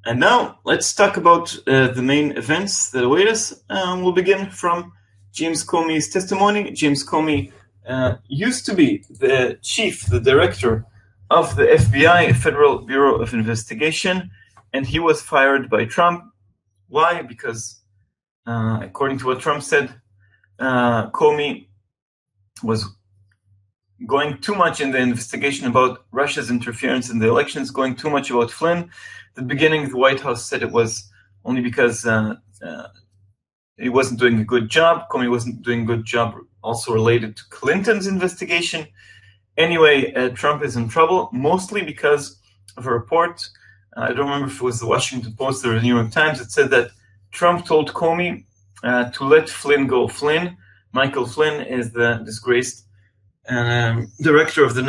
And now let's talk about the main events that await us. We'll begin from James Comey's testimony. James Comey used to be the director of the FBI, Federal Bureau of Investigation, and he was fired by Trump. Why? Because according to what Trump said, Comey was going too much in the investigation about Russia's interference in the elections, going too much about Flynn. At the beginning, the White House said it was only because he wasn't doing a good job. Comey wasn't doing a good job also related to Clinton's investigation. Anyway, Trump is in trouble, mostly because of a report. I don't remember if it was the Washington Post or the New York Times. It said that Trump told Comey to let Flynn go. Michael Flynn is the disgraced director of the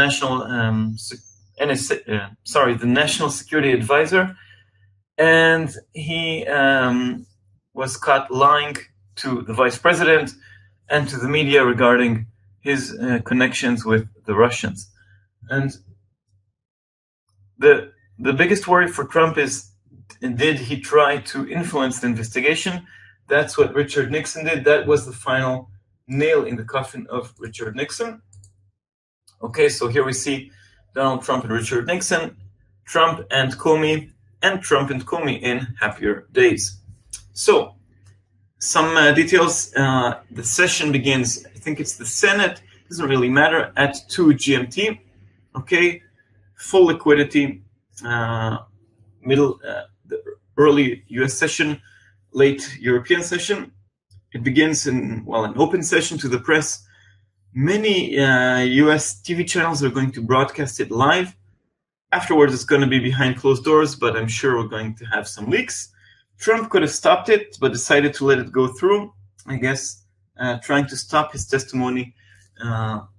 the National Security Advisor, and he was caught lying to the vice president and to the media regarding his connections with the Russians. And the biggest worry for Trump is, did he try to influence the investigation? That's what Richard Nixon did. That was the final nail in the coffin of Richard Nixon. Okay, so here we see Donald Trump and Richard Nixon, Trump and Comey, and Trump and Comey in happier days. So, some details. The session begins, I think it's the Senate, doesn't really matter, at 2 GMT. Okay, full liquidity, the early US session, late European session. It begins in, an open session to the press. Many US TV channels are going to broadcast it live. Afterwards, it's going to be behind closed doors, but I'm sure we're going to have some leaks. Trump could have stopped it, but decided to let it go through. I guess trying to stop his testimony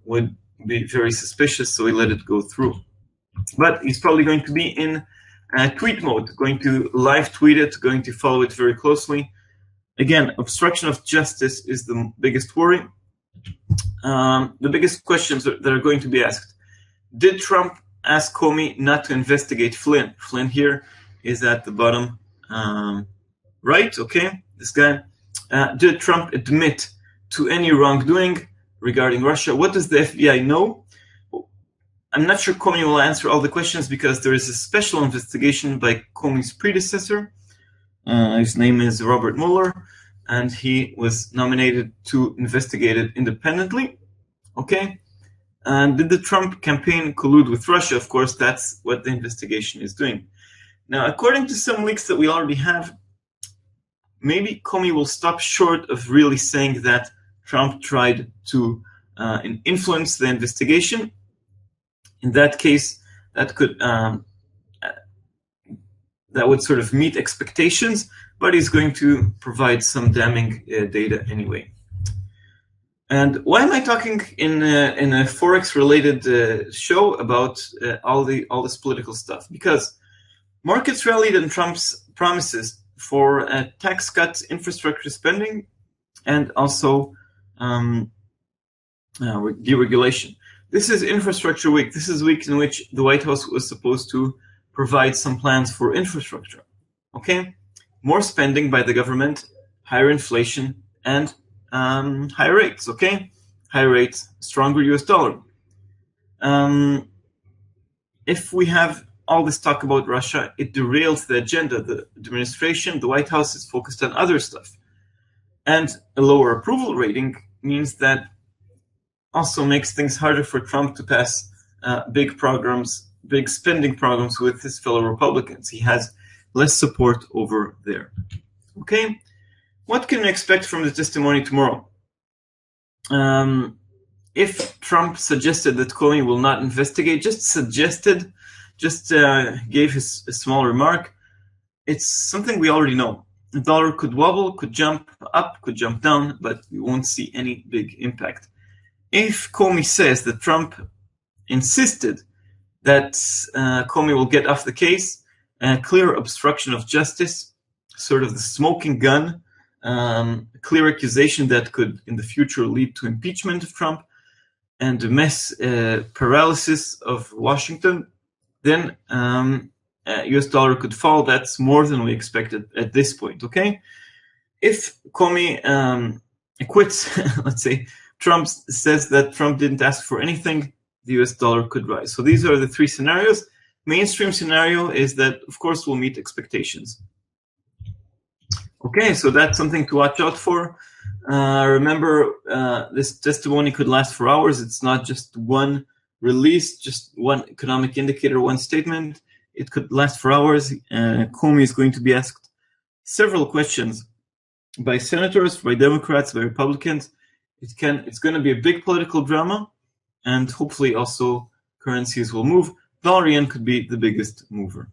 would be very suspicious, so he let it go through. But he's probably going to be in tweet mode, going to live tweet it, going to follow it very closely. Again, obstruction of justice is the biggest worry. The biggest questions that are going to be asked. Did Trump ask Comey not to investigate Flynn? Flynn here is at the bottom right, okay? This guy. Did Trump admit to any wrongdoing regarding Russia? What does the FBI know? I'm not sure Comey will answer all the questions because there is a special investigation by Comey's predecessor. His name is Robert Mueller, and he was nominated to investigate it independently. Okay? And did the Trump campaign collude with Russia? Of course, that's what the investigation is doing. Now, according to some leaks that we already have, maybe Comey will stop short of really saying that Trump tried to influence the investigation. In that case, that would sort of meet expectations, but he's going to provide some damning data anyway. And why am I talking in a Forex-related show about all this political stuff? Because markets rallied on Trump's promises for tax cuts, infrastructure spending, and also deregulation. This is Infrastructure Week. This is a week in which the White House was supposed to provide some plans for infrastructure. Okay? More spending by the government, higher inflation, and higher rates. Okay? Higher rates, stronger US dollar. If we have all this talk about Russia, it derails the agenda. The administration, the White House is focused on other stuff. And a lower approval rating means that also makes things harder for Trump to pass big spending programs with his fellow Republicans. He has less support over there. Okay, what can we expect from the testimony tomorrow? If Trump suggested that Comey will not investigate, just gave a small remark, it's something we already know. The dollar could wobble, could jump up, could jump down, but we won't see any big impact. If Comey says that Trump insisted that Comey will get off the case, clear obstruction of justice, sort of the smoking gun, clear accusation that could in the future lead to impeachment of Trump, and the paralysis of Washington, then US dollar could fall. That's more than we expected at this point, okay? If Comey acquits, let's say, Trump says that Trump didn't ask for anything, the US dollar could rise. So these are the three scenarios. Mainstream scenario is that, of course, we'll meet expectations. Okay, so that's something to watch out for. Remember, this testimony could last for hours. It's not just one release, just one economic indicator, one statement. It could last for hours. Comey is going to be asked several questions by senators, by Democrats, by Republicans. It's going to be a big political drama, and hopefully also currencies will move. Dollar yen could be the biggest mover.